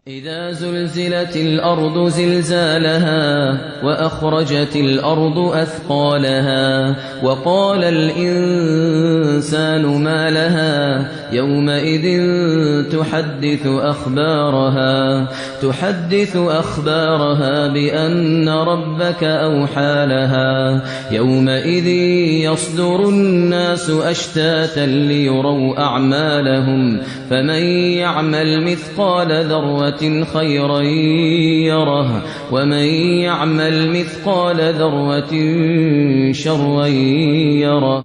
إذا زلزلت الأرض زلزالها وأخرجت الأرض أثقالها وقال الإنسان ما لها يومئذ تحدث أخبارها بأن ربك أوحى لها يومئذ يصدر الناس أشتاتا ليروا أعمالهم فمن يعمل مثقال ذرة خيرا يره ومن يعمل مثقال ذرة شرا يره.